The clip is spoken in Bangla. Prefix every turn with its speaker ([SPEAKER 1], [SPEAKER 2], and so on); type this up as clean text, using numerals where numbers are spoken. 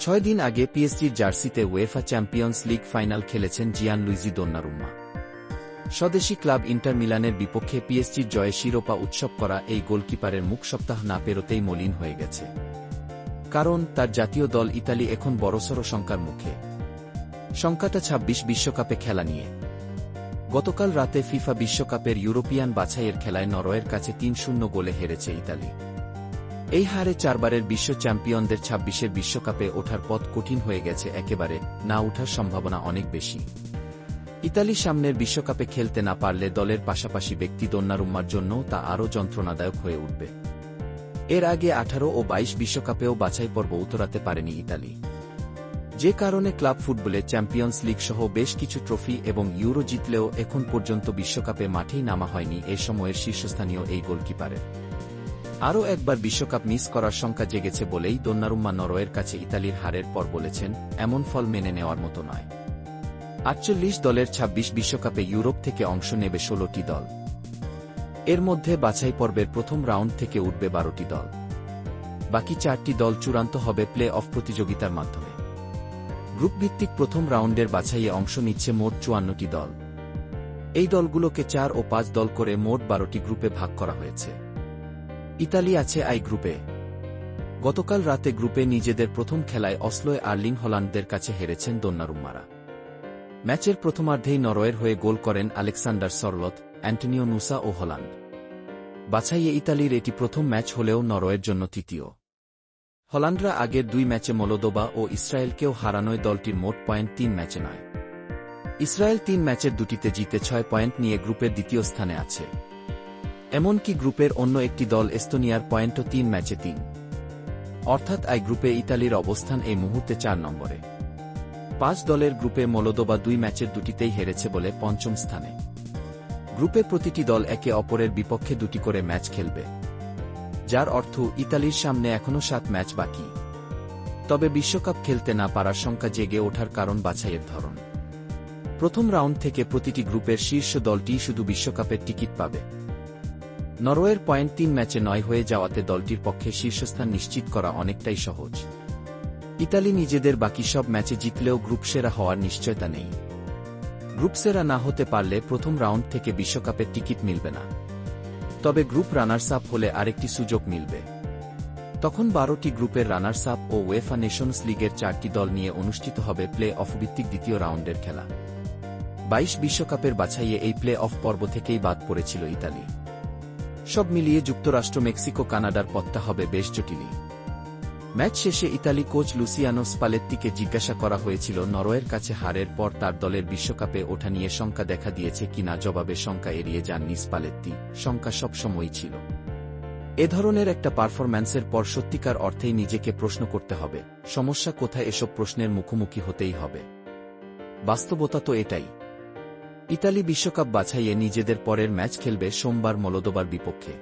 [SPEAKER 1] 6 দিন আগে পিএসজির জার্সিতে উয়েফা চ্যাম্পিয়ন্স লিগ ফাইনাল খেলেছেন জিয়ানলুইজি দোন্নারুম্মা। স্বদেশি ক্লাব ইন্টার মিলানের বিপক্ষে পিএসজির জয়ে শিরোপা উৎসব করা এই গোলকিপারের মুখ সপ্তাহ না পেরোতেই মলিন হয়ে গেছে। কারণ তার জাতীয় দল ইতালি এখন বড়সড় শঙ্কার মুখে। শঙ্কাটা 26 বিশ্বকাপে খেলা নিয়ে। গতকাল রাতে ফিফা বিশ্বকাপের ইউরোপিয়ান বাছাইয়ের খেলায় নরওয়ের কাছে ৩-০ গোলে হেরেছে ইতালি। এই হারে 4 বারের বিশ্ব চ্যাম্পিয়নদের 26-এর বিশ্বকাপে ওঠার পথ কঠিন হয়ে গেছে, একেবারে না ওঠার সম্ভাবনা অনেক বেশি। ইতালি সামনের বিশ্বকাপে খেলতে না পারলে দলের পাশাপাশি ব্যক্তি দোন্নারুম্মার জন্যও তা আরও যন্ত্রণাদায়ক হয়ে উঠবে। এর আগে 18 ও 22 বিশ্বকাপেও বাছাই পর্ব উতরাতে পারেনি ইতালি, যে কারণে ক্লাব ফুটবলে চ্যাম্পিয়ন্স লিগ সহ বেশ কিছু ট্রফি এবং ইউরো জিতলেও এখন পর্যন্ত বিশ্বকাপে মাঠেই নামা হয়নি এ সময়ের শীর্ষস্থানীয় এই গোলকিপারের। আরও একবার বিশ্বকাপ মিস করার শঙ্কা জেগেছে বলেই দোন্নারুম্মা নরওয়ের কাছে ইতালির হারের পর বলেছেন, এমন ফল মেনে নেওয়ার মতো নয়। 48 দলের 26 বিশ্বকাপে ইউরোপ থেকে অংশ নেবে 16টি দল। এর মধ্যে বাছাই পর্বের প্রথম রাউন্ড থেকে উঠবে 12টি দল। বাকি 4টি দল চূড়ান্ত হবে প্লে অফ প্রতিযোগিতার মাধ্যমে। গ্রুপভিত্তিক প্রথম রাউন্ডের বাছাইয়ে অংশ নিচ্ছে মোট 54টি দল। এই দলগুলোকে 4 ও 5 দল করে মোট 12টি গ্রুপে ভাগ করা হয়েছে। ইতালি আছে আই গ্রুপে। গতকাল রাতে গ্রুপে নিজেদের প্রথম খেলায় অসলোয় আর্লিং হল্যান্ডদের কাছে হেরেছেন দোন্নারুম্মারা। ম্যাচের প্রথমার্ধেই নরওয়ের হয়ে গোল করেন আলেকসান্ডার সরলথ, অ্যান্টনিও নুসা ও হল্যান্ড। বাছাইয়ে ইতালির এটি প্রথম ম্যাচ হলেও নরওয়ের জন্য তৃতীয়। হল্যান্ডরা আগের 2 ম্যাচে মলদোভা ও ইসরায়েলকেও হারানোয় দলটির মোট পয়েন্ট 3 ম্যাচে নয়। ইসরায়েল 3 ম্যাচের 2টিতে জিতে 6 পয়েন্ট নিয়ে গ্রুপের দ্বিতীয় স্থানে আছে। এমনকি গ্রুপের অন্য একটি দল এস্তোনিয়ার পয়েন্টও 3 ম্যাচে 3। অর্থাৎ আই গ্রুপে ইতালির অবস্থান এই মুহূর্তে 4 নম্বরে। 5 দলের গ্রুপে মলদোভা 2 ম্যাচের 2টিতেই হেরেছে বলে পঞ্চম স্থানে। গ্রুপে প্রতিটি দল একে অপরের বিপক্ষে 2টি করে ম্যাচ খেলবে, যার অর্থ ইতালির সামনে এখনও 7 ম্যাচ বাকি। তবে বিশ্বকাপ খেলতে না পারার শঙ্কা জেগে ওঠার কারণ বাছাইয়ের ধরন। প্রথম রাউন্ড থেকে প্রতিটি গ্রুপের শীর্ষ দলটিই শুধু বিশ্বকাপের টিকিট পাবে। নরওয়ের পয়েন্ট 3 ম্যাচে 9 হয়ে যাওয়াতে দলটির পক্ষে শীর্ষস্থান নিশ্চিত করা অনেকটাই সহজ। ইতালি নিজেদের বাকি সব ম্যাচে জিতলেও গ্রুপ সেরা হওয়ার নিশ্চয়তা নেই। গ্রুপ সেরা না হতে পারলে প্রথম রাউন্ড থেকে বিশ্বকাপের টিকিট মিলবে না। তবে গ্রুপ রানার্স আপ হলে আরেকটি সুযোগ মিলবে। তখন 12টি গ্রুপের রানার্স আপ ও উয়েফা নেশনস লিগের 4টি দল নিয়ে অনুষ্ঠিত হবে প্লে অফ ভিত্তিক দ্বিতীয় রাউন্ডের খেলা। 22 বিশ্বকাপের বাছাইয়ে এই প্লে অফ পর্ব থেকেই বাদ পড়েছিল ইতালি। সব মিলিয়ে যুক্তরাষ্ট্র, মেক্সিকো, কানাডার পথটা হবে বেশ জটিলই। ম্যাচ শেষে ইতালি কোচ লুসিয়ানো স্পালেত্তিকে জিজ্ঞাসা করা হয়েছিল নরওয়ের কাছে হারের পর তার দলের বিশ্বকাপে ওঠা নিয়ে শঙ্কা দেখা দিয়েছে কিনা। জবাবে শঙ্কা এড়িয়ে যাননি স্পালেত্তি, শঙ্কা সবসময়ই ছিল। এ ধরনের একটা পারফরম্যান্সের পর সত্যিকার অর্থেই নিজেকে প্রশ্ন করতে হবে, সমস্যা কোথায়। এসব প্রশ্নের মুখোমুখি হতেই হবে। বাস্তবতা তো এটাই। ইতালি বিশ্বকাপ বাছাইয়ে নিজেদের পরের ম্যাচ খেলবে সোমবার মলদোভার বিপক্ষে।